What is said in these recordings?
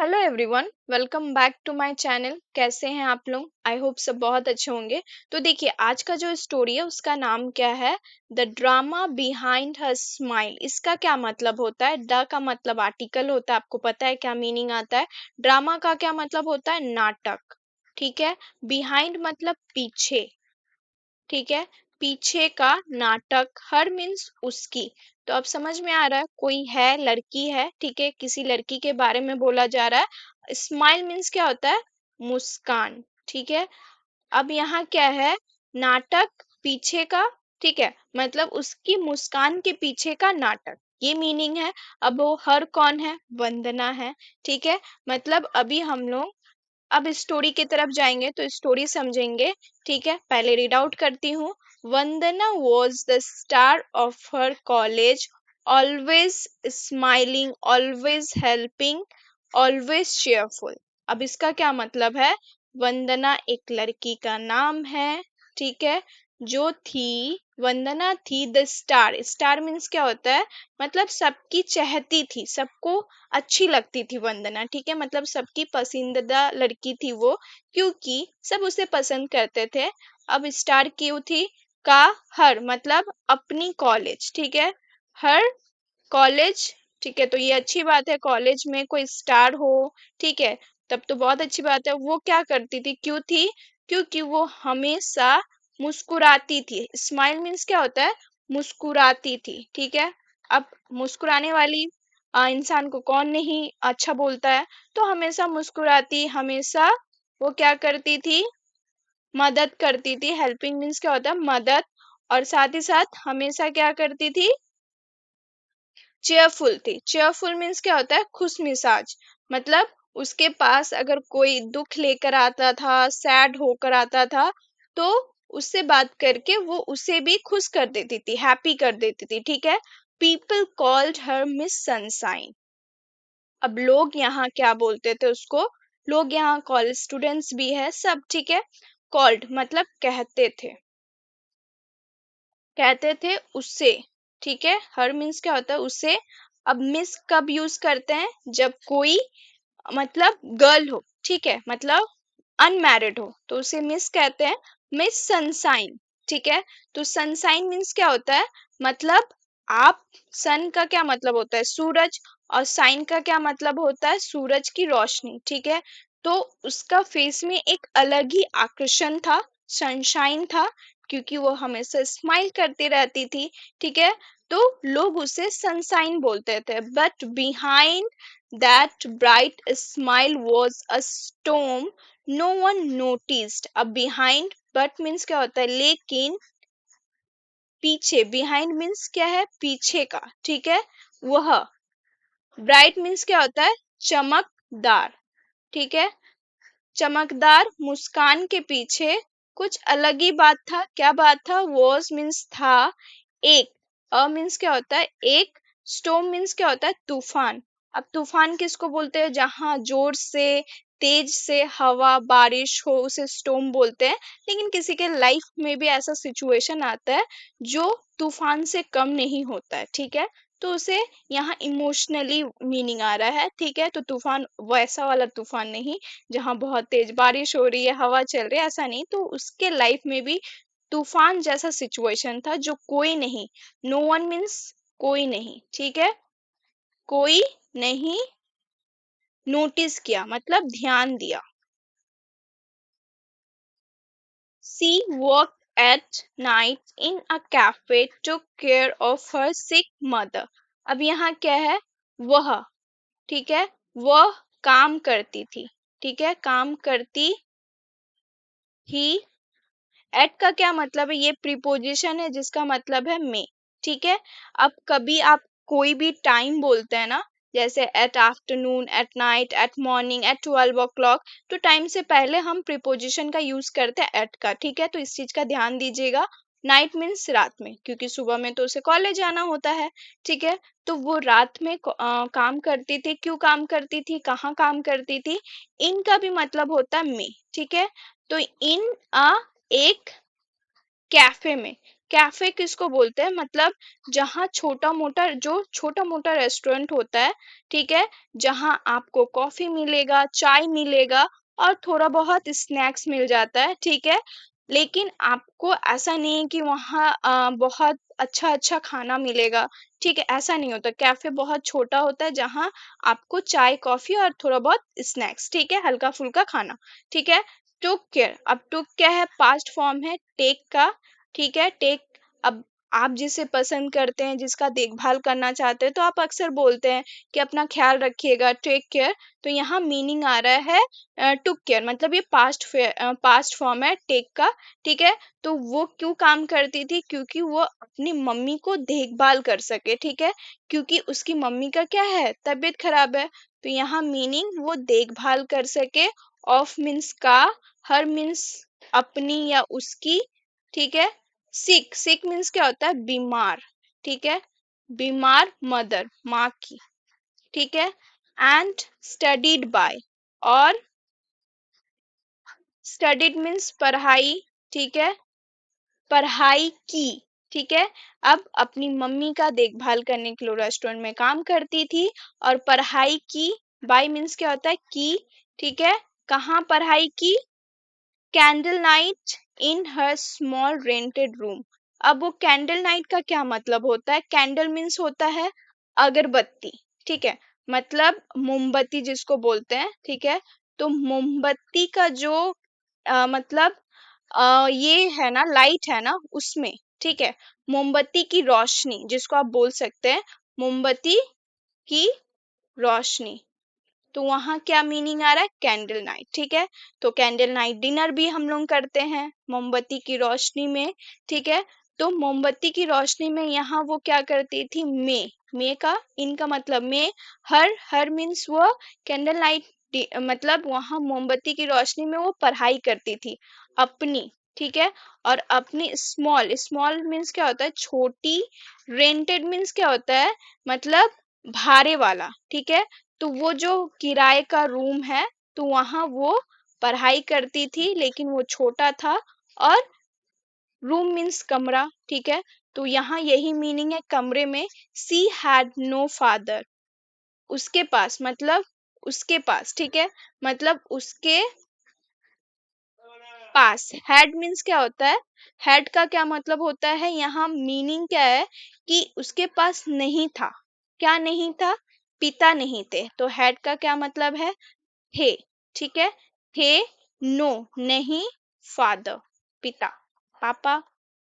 Hello everyone, welcome back to my channel. कैसे हैं आप लोग? आई होप सब बहुत अच्छे होंगे। तो देखिए, आज का जो स्टोरी है उसका नाम क्या है? The drama behind her smile. इसका क्या मतलब होता है? द का मतलब आर्टिकल होता है, आपको पता है क्या मीनिंग आता है। ड्रामा का क्या मतलब होता है? नाटक। ठीक है। बिहाइंड मतलब पीछे। ठीक है। पीछे का नाटक। हर मीन्स उसकी। तो अब समझ में आ रहा है, कोई है, लड़की है, ठीक है, किसी लड़की के बारे में बोला जा रहा है। स्माइल मीन्स क्या होता है? मुस्कान। ठीक है। अब यहाँ क्या है? नाटक पीछे का। ठीक है, मतलब उसकी मुस्कान के पीछे का नाटक, ये मीनिंग है। अब वो हर कौन है? वंदना है। ठीक है। मतलब अभी हम लोग अब स्टोरी की तरफ जाएंगे तो स्टोरी समझेंगे। ठीक है, पहले रीड आउट करती हूँ। Vandana was the star of her college, always smiling, always helping, always cheerful। अब इसका क्या मतलब है? वंदना एक लड़की का नाम है। ठीक है। जो थी, वंदना थी द स्टार। स्टार मीन्स क्या होता है? मतलब सबकी चहती थी, सबको अच्छी लगती थी वंदना। ठीक है, मतलब सबकी पसंदीदा लड़की थी वो, क्योंकि सब उसे पसंद करते थे। अब स्टार क्यों थी? का हर मतलब अपनी कॉलेज। ठीक है। हर कॉलेज। ठीक है, तो ये अच्छी बात है, कॉलेज में कोई स्टार हो। ठीक है, तब तो बहुत अच्छी बात है। वो क्या करती थी, क्यों थी? क्योंकि वो हमेशा मुस्कुराती थी। स्माइल मीन्स क्या होता है? मुस्कुराती थी। ठीक है। अब मुस्कुराने वाली इंसान को कौन नहीं अच्छा बोलता है? तो हमेशा मुस्कुराती, हमेशा वो क्या करती थी? मदद करती थी। हेल्पिंग मीन्स क्या होता है? मदद। और साथ ही साथ हमेशा क्या करती थी? चेयरफुल थी। चेयरफुल मीन्स क्या होता है? खुश मिजाज। मतलब उसके पास अगर कोई दुख लेकर आता था, सैड होकर आता था, तो उससे बात करके वो उसे भी खुश कर देती थी, हैप्पी कर देती थी। ठीक है। People called her miss sunshine. अब लोग यहाँ क्या बोलते थे उसको? लोग यहाँ कॉलेज स्टूडेंट्स भी है सब। ठीक है। कॉल्ड मतलब कहते थे, कहते थे उससे। ठीक है। हर मीन्स क्या होता है? उससे। अब मिस कब यूज करते हैं? जब कोई मतलब गर्ल हो, ठीक है, मतलब अनमैरिड हो, तो उसे मिस कहते हैं। Miss sunshine. ठीक है। तो सनशाइन मीन्स क्या होता है? मतलब आप, सन का क्या मतलब होता है? सूरज। और साइन का क्या मतलब होता है? सूरज की रोशनी। ठीक है। तो उसका फेस में एक अलग ही आकर्षण था, सनशाइन था, क्योंकि वो हमेशा स्माइल करती रहती थी। ठीक है। तो लोग उसे सनशाइन बोलते थे। But behind that bright smile was a storm no one noticed। अब behind but means क्या होता है? लेकिन पीछे। behind means क्या है? पीछे का। ठीक है। वह bright means क्या होता है? चमकदार। ठीक है। चमकदार मुस्कान के पीछे कुछ अलग ही बात था। क्या बात था? was means था। एक। मीन्स क्या होता है? एक। स्टॉर्म मीन्स क्या होता है? तूफान। अब तूफान किसको बोलते हैं? जहां जोर से, तेज से हवा बारिश हो, उसे स्टॉर्म बोलते हैं। लेकिन किसी के लाइफ में भी ऐसा सिचुएशन आता है जो तूफान से कम नहीं होता है। ठीक है। तो उसे यहाँ इमोशनली मीनिंग आ रहा है। ठीक है। तो तूफान वैसा वाला तूफान नहीं जहां बहुत तेज बारिश हो रही है, हवा चल रही है, ऐसा नहीं। तो उसके लाइफ में भी तूफान जैसा सिचुएशन था जो कोई नहीं। नो वन मीन्स कोई नहीं। ठीक है। कोई नहीं नोटिस किया, मतलब ध्यान दिया। She work at night in a cafe, took care of her sick mother. अब यहाँ क्या है? वह। ठीक है। वह काम करती थी। ठीक है। काम करती ही। एट का क्या मतलब है? ये प्रीपोजिशन है जिसका मतलब है में। ठीक है। अब कभी आप कोई भी टाइम बोलते हैं ना, जैसे at afternoon, at night, at morning, at 12 o'clock, तो टाइम से पहले हम प्रीपोजिशन का यूज करते हैं एट का। ठीक है। तो इस चीज का ध्यान दीजिएगा। नाइट मीन्स रात में, क्योंकि सुबह में तो उसे कॉलेज जाना होता है। ठीक है। तो वो रात में काम करती थी। क्यों काम करती थी? कहाँ काम करती थी? इन का भी मतलब होता है में। ठीक है। तो इन अ एक कैफे में। कैफे किसको बोलते हैं, मतलब जहाँ छोटा मोटा रेस्टोरेंट होता है, ठीक है, जहाँ आपको कॉफी मिलेगा, चाय मिलेगा और थोड़ा बहुत स्नैक्स मिल जाता है, ठीक है। लेकिन आपको ऐसा नहीं है कि वहाँ बहुत अच्छा अच्छा खाना मिलेगा, ठीक है, ऐसा नहीं होता। कैफे बहुत छोटा होता है जहाँ आपको चाय कॉफी और थोड़ा बहुत स्नैक्स, ठीक है, हल्का फुल्का खाना, ठीक है। टुक केयर, अब टुक क्या है, पास्ट फॉर्म है टेक का, ठीक है, टेक। अब आप जिसे पसंद करते हैं, जिसका देखभाल करना चाहते हैं, तो आप अक्सर बोलते हैं कि अपना ख्याल रखिएगा, टेक केयर। तो यहाँ मीनिंग आ रहा है टुक केयर, मतलब ये पास्ट फॉर्म है टेक का, ठीक है। तो वो क्यों काम करती थी, क्योंकि वो अपनी मम्मी को देखभाल कर सके, ठीक है, क्योंकि उसकी मम्मी का क्या है, तबीयत खराब है। तो यहाँ मीनिंग वो देखभाल कर सके, ऑफ मीन्स का, हर मीन्स अपनी या उसकी, ठीक है। सिक, सिक मीन्स क्या होता है, बीमार, ठीक है, बीमार मदर, माँ की, ठीक है। एंड स्टडीड बाय, और स्टडीड मीन्स पढ़ाई, ठीक है, पढ़ाई की, ठीक है। अब अपनी मम्मी का देखभाल करने के लिए रेस्टोरेंट में काम करती थी और पढ़ाई की, बाय मीन्स क्या होता है, की, ठीक है। कहाँ पढ़ाई की, candle night in her small rented room. अब वो कैंडल नाइट का क्या मतलब होता है, कैंडल मीन्स होता है अगरबत्ती, ठीक है, मतलब मोमबत्ती जिसको बोलते हैं, ठीक है। तो मोमबत्ती का जो मतलब ये है ना, लाइट है ना उसमें, ठीक है, मोमबत्ती की रोशनी जिसको आप बोल सकते हैं, मोमबत्ती की रोशनी। तो वहां क्या मीनिंग आ रहा है, कैंडल नाइट, ठीक है। तो कैंडल नाइट डिनर भी हम लोग करते हैं मोमबत्ती की रोशनी में, ठीक है। तो मोमबत्ती की रोशनी में यहाँ वो क्या करती थी, मे का, इनका मतलब मे, हर मीन्स वो कैंडल नाइट, मतलब वहां मोमबत्ती की रोशनी में वो पढ़ाई करती थी अपनी, ठीक है। और अपनी स्मॉल, स्मॉल मीन्स क्या होता है, छोटी, रेंटेड मीन्स क्या होता है, मतलब भाड़े वाला, ठीक है। तो वो जो किराए का रूम है, तो वहां वो पढ़ाई करती थी, लेकिन वो छोटा था, और रूम मीन्स कमरा, ठीक है। तो यहाँ यही मीनिंग है कमरे में, सी हैड नो फादर, उसके पास मतलब उसके पास, ठीक है, मतलब उसके पास। हेड मीन्स क्या होता है, हेड का क्या मतलब होता है, यहाँ मीनिंग क्या है कि उसके पास नहीं था, क्या नहीं था, पिता नहीं थे। तो हेड का क्या मतलब है, थे, ठीक है, थे, नो नहीं, फादर पिता, पापा,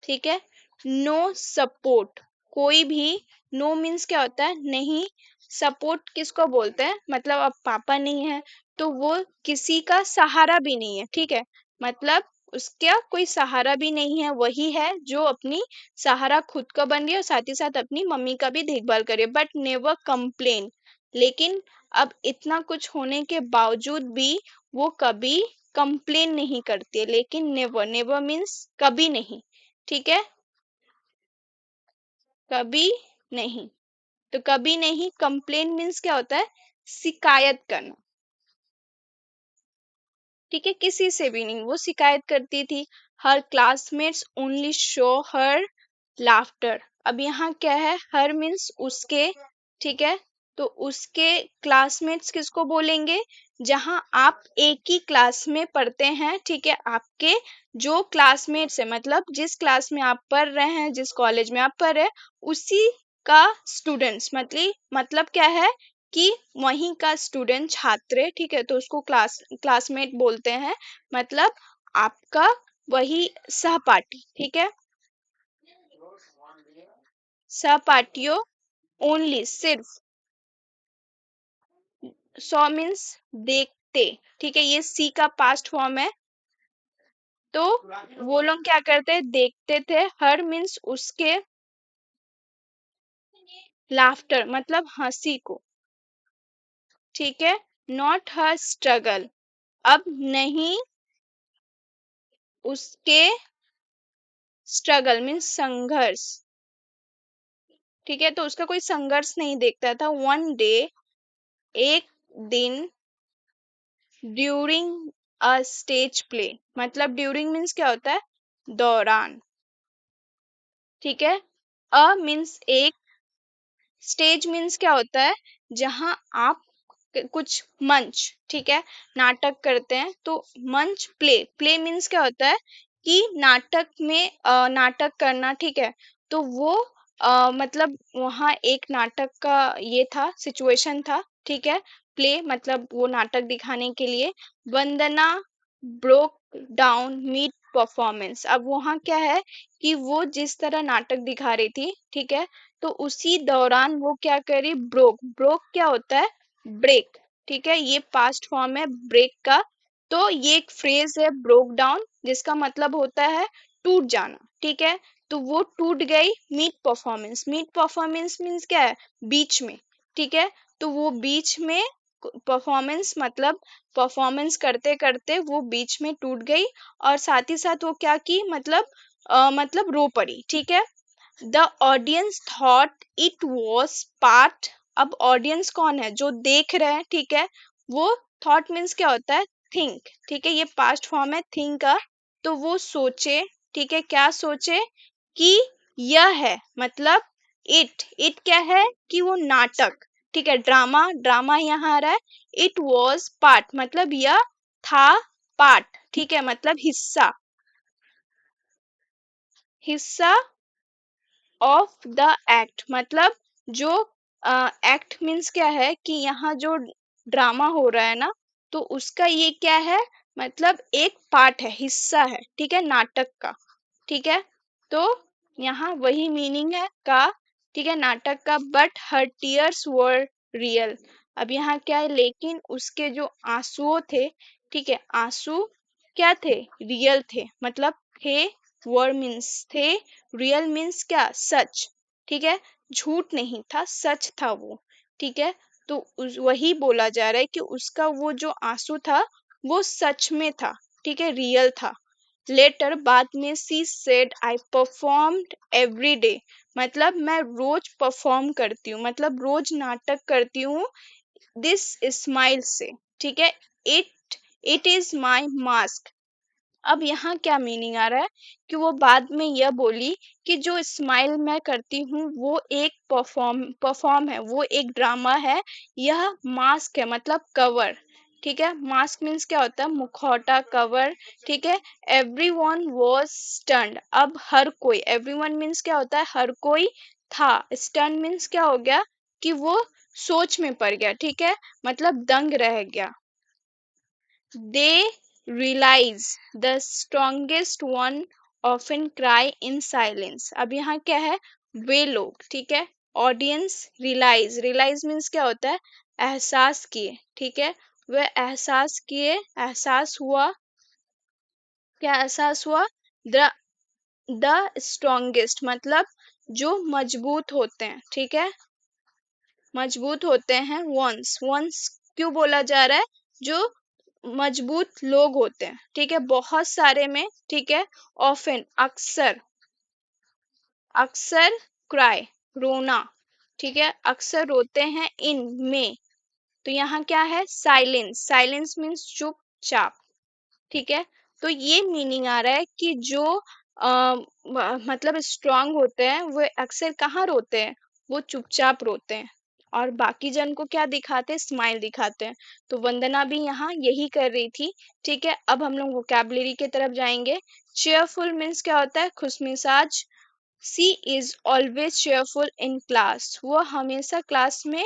ठीक है। नो सपोर्ट, कोई भी, नो मीन्स क्या होता है, नहीं, सपोर्ट किसको बोलते हैं, मतलब अब पापा नहीं है तो वो किसी का सहारा भी नहीं है, ठीक है, मतलब उसका कोई सहारा भी नहीं है, वही है जो अपनी सहारा खुद का बन रही है और साथ ही साथ अपनी मम्मी का भी देखभाल करे, बट नेवर कंप्लेन। लेकिन अब इतना कुछ होने के बावजूद भी वो कभी कंप्लेन नहीं करती है, लेकिन नेवर, नेवर मीन्स कभी नहीं, ठीक है, कभी नहीं। तो कभी नहीं, कंप्लेन मीन्स क्या होता है, शिकायत करना, ठीक है, किसी से भी नहीं, वो शिकायत करती थी। हर क्लासमेट्स ओनली शो हर लाफ्टर। अब यहाँ क्या है, हर मीन्स उसके, ठीक है। तो उसके क्लासमेट्स किसको बोलेंगे, जहाँ आप एक ही क्लास में पढ़ते हैं, ठीक है, आपके जो क्लासमेट्स है, मतलब जिस क्लास में आप पढ़ रहे हैं, जिस कॉलेज में आप पढ़ रहे हैं, उसी का स्टूडेंट्स, मतलब क्या है कि वहीं का स्टूडेंट, छात्र है, ठीक है, तो उसको क्लासमेट बोलते हैं, मतलब आपका वही सहपाठी, ठीक है, सहपाठियों, ओनली सिर्फ, सौ मीन्स देखते, ठीक है, ये सी का पास्ट फॉर्म है। तो वो लोग क्या करते, देखते थे, हर मीन्स उसके, लाफ्टर मतलब हंसी को, ठीक है, नॉट हर स्ट्रगल, अब नहीं उसके, स्ट्रगल मीन्स संघर्ष, ठीक है, तो उसका कोई संघर्ष नहीं देखता था। वन डे, एक दिन, ड्यूरिंग अ स्टेज प्ले, मतलब ड्यूरिंग मीन्स क्या होता है, दौरान, ठीक है। अ मीन्स एक, स्टेज मीन्स क्या होता है, जहां आप कुछ मंच, ठीक है, नाटक करते हैं तो मंच, प्ले, प्ले मीन्स क्या होता है कि नाटक में नाटक करना, ठीक है। तो वो मतलब वहाँ एक नाटक का ये था, सिचुएशन था, ठीक है। प्ले मतलब वो नाटक दिखाने के लिए। वंदना ब्रोक डाउन मिड परफॉर्मेंस, अब वहाँ क्या है कि वो जिस तरह नाटक दिखा रही थी, ठीक है, तो उसी दौरान वो क्या करी, ब्रोक, ब्रोक क्या होता है, ब्रेक, ठीक है, ये पास्ट फॉर्म है ब्रेक का। तो ये एक फ्रेज है ब्रोक डाउन, जिसका मतलब होता है टूट जाना, ठीक है। तो वो टूट गई mid performance, mid performance means क्या है, बीच में, ठीक है। तो वो बीच में, परफॉर्मेंस मतलब परफॉर्मेंस करते करते वो बीच में टूट गई, और साथ ही साथ वो क्या की, मतलब रो पड़ी, ठीक है। The audience thought it was part, अब ऑडियंस कौन है, जो देख रहे हैं, ठीक है। वो थॉट मीन्स क्या होता है, थिंक, ठीक है, ये पास्ट फॉर्म है थिंक का। तो वो सोचे, ठीक है, क्या सोचे कि यह है, मतलब इट क्या है कि वो नाटक, ठीक है, ड्रामा, ड्रामा यहाँ आ रहा है। इट वॉज पार्ट मतलब यह था पार्ट, ठीक है, मतलब हिस्सा, हिस्सा ऑफ द एक्ट, मतलब जो एक्ट मीन्स क्या है कि यहाँ जो ड्रामा हो रहा है ना, तो उसका ये क्या है, मतलब एक पार्ट है, हिस्सा है, ठीक है, नाटक का, ठीक है। तो यहाँ वही मीनिंग है का, ठीक है, नाटक का। But her tears were real, अब यहाँ क्या है, लेकिन उसके जो आंसुओं थे, ठीक है, आंसू क्या थे, रियल थे, मतलब थे, वर मीन्स थे, रियल मीन्स क्या, सच, ठीक है, झूठ नहीं था, सच था वो, ठीक है। तो वही बोला जा रहा है कि उसका वो जो आंसू था वो सच में था, ठीक है, रियल था। लेटर बाद में she said I performed every day, मतलब मैं रोज परफॉर्म करती हूँ, मतलब रोज नाटक करती हूँ दिस स्माइल से, ठीक है। It it is my mask, अब यहाँ क्या मीनिंग आ रहा है कि वो बाद में यह बोली कि जो स्माइल मैं करती हूँ वो एक परफॉर्म है, वो एक ड्रामा है, यह मास्क है, मतलब कवर, ठीक है। मास्क मीन्स क्या होता है, मुखौटा, कवर, ठीक है। एवरी वन वॉज स्टन्ड, अब हर कोई, एवरी वन मीन्स क्या होता है, हर कोई था, स्टन मीन्स क्या हो गया कि वो सोच में पड़ गया, ठीक है, मतलब दंग रह गया। They realize the strongest one often cry in silence, अब यहाँ क्या है, वे लोग, ठीक है, ऑडियंस, रियलाइज, रियलाइज मीन्स क्या होता है, एहसास किए, ठीक है, वे एहसास किए, एहसास हुआ, क्या एहसास हुआ, द द स्ट्रॉन्गेस्ट मतलब जो मजबूत होते हैं, ठीक है, मजबूत होते हैं, वंस, वंस क्यों बोला जा रहा है, जो मजबूत लोग होते हैं, ठीक है, बहुत सारे में, ठीक है। ऑफन अक्सर, अक्सर क्राई रोना, ठीक है, अक्सर रोते हैं, इन में, तो यहाँ क्या है, साइलेंस, साइलेंस मीन्स चुपचाप, ठीक है। तो ये मीनिंग आ रहा है कि जो मतलब स्ट्रांग होते हैं वो अक्सर कहाँ रोते हैं, वो चुपचाप रोते हैं, और बाकी जन को क्या दिखाते हैं, स्माइल दिखाते हैं। तो वंदना भी यहाँ यही कर रही थी, ठीक है। अब हम लोग वोकैबुलरी की तरफ जाएंगे। चेयरफुल मीन्स क्या होता है, खुशमिजाज। She is always cheerful in class, वो हमेशा क्लास में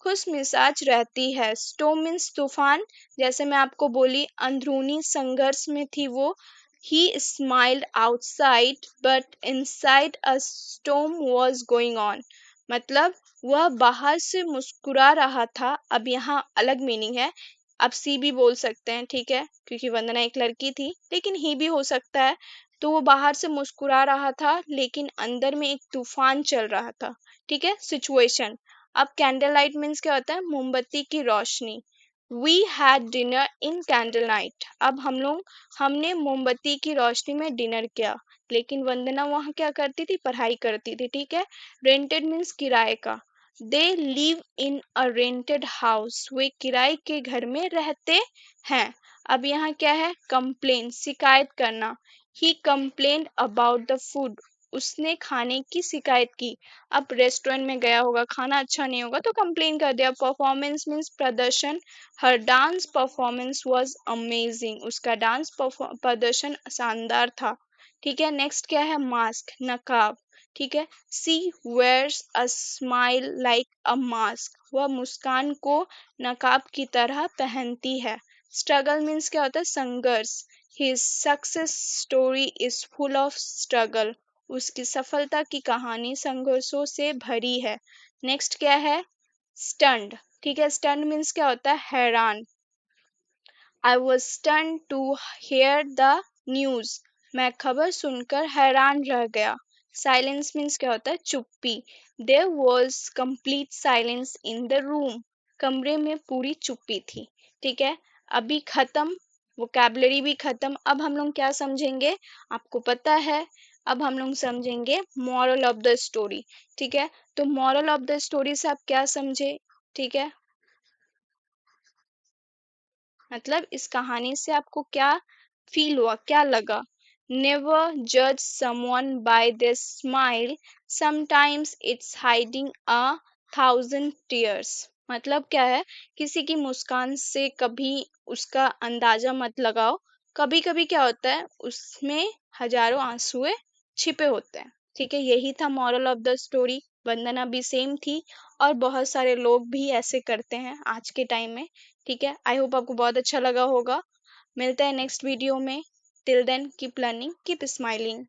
खुश मिजाज रहती है। स्टोम मीन्स तूफान, जैसे मैं आपको बोली अंदरूनी संघर्ष में थी वो। He smiled outside but inside a storm was going on, मतलब वह बाहर से मुस्कुरा रहा था, अब यहाँ अलग मीनिंग है, अब सी भी बोल सकते हैं, ठीक है, क्योंकि वंदना एक लड़की थी, लेकिन ही भी हो सकता है। तो वो बाहर से मुस्कुरा रहा था लेकिन अंदर में एक तूफान चल रहा था, ठीक है, सिचुएशन। अब कैंडल लाइट मीन्स क्या होता है, मोमबत्ती की रोशनी। We had dinner in candle night, अब हमने मोमबत्ती की रोशनी में डिनर किया, लेकिन वंदना वहाँ क्या करती थी, पढ़ाई करती थी, ठीक है। रेंटेड मीन्स किराए का। They live in a rented house, वे किराए के घर में रहते हैं। अब यहाँ क्या है, कंप्लेन, शिकायत करना। ही कंप्लेन्ड अबाउट द फूड, उसने खाने की शिकायत की। अब रेस्टोरेंट में गया होगा, खाना अच्छा नहीं होगा तो कंप्लेन कर दिया। परफॉर्मेंस मीन्स प्रदर्शन। हर डांस परफॉर्मेंस वाज अमेजिंग, उसका डांस प्रदर्शन शानदार था। ठीक है, नेक्स्ट क्या है, मास्क, नकाब। ठीक है, she wears a smile like a mask, वह मुस्कान को नकाब की तरह पहनती है। स्ट्रगल मीन्स क्या होता है, संघर्ष। His success story is full of struggle, उसकी सफलता की कहानी संघर्षों से भरी है। नेक्स्ट क्या है, स्टंड। ठीक है, स्टंड मीन्स क्या होता है, हैरान। I was stun to hear the news, मैं खबर सुनकर हैरान रह गया। साइलेंस मीन्स क्या होता है, चुप्पी। There was complete silence in the room, कमरे में पूरी चुप्पी थी। ठीक है, अभी खत्म, वोकैबलरी भी खत्म। अब हम लोग क्या समझेंगे, आपको पता है। अब हम लोग समझेंगे मॉरल ऑफ द स्टोरी। ठीक है, तो मॉरल ऑफ द स्टोरी से आप क्या समझे। ठीक है, मतलब इस कहानी से आपको क्या फील हुआ, क्या लगा। नेवर जज someone by their smile, sometimes it's hiding a thousand tears. मतलब क्या है, किसी की मुस्कान से कभी उसका अंदाजा मत लगाओ। कभी कभी क्या होता है, उसमें हजारों आंसुएं छिपे होते हैं। ठीक है, यही था मॉरल ऑफ द स्टोरी। वंदना भी सेम थी, और बहुत सारे लोग भी ऐसे करते हैं आज के टाइम में। ठीक है, आई होप आपको बहुत अच्छा लगा होगा। मिलते हैं नेक्स्ट वीडियो में। Till then keep learning, keep smiling.